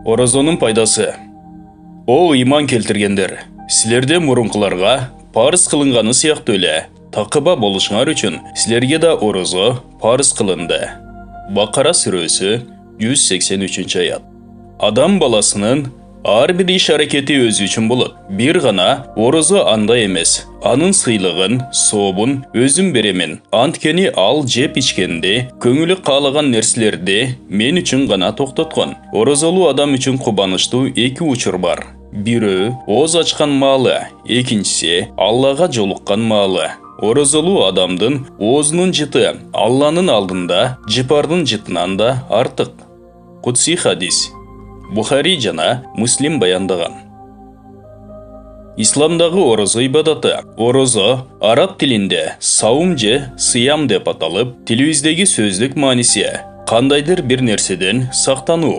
Оразонун пайдасы. О иман келтиргендер, силерде мурункуларга парыз кылынганы сыяктуу эле такыба болушуңар үчүн силерге да оразо парыз кылынды. Бакара сүрөсү 183-аят. Адам баласынын ар бир иш аракети өзү үчүн болот. Бир гана оразо андай эмес. Анын сыйлыгын, сообун өзүм беремин. Анткени ал жеп ичкенде, көңүлү каалаган нерселерди мен үчүн гана токтоткон. Оразолуу адам үчүн кубанычтуу эки учур бар. Бирөө ооз ачкан маалы, экинчиси Аллага жолуккан маалы. Оразолуу адамдын оозунун жыты Алланын алдында жыпардын жытынан да артык. Кутси хадис. Бухари жана Муслим баяндаган. Исламдагы оразо ибадаты. Оразо араб тилинде саум же сыям деп аталып, тилибиздеги сөздүк мааниси кандайдыр бир нерседен сактануу,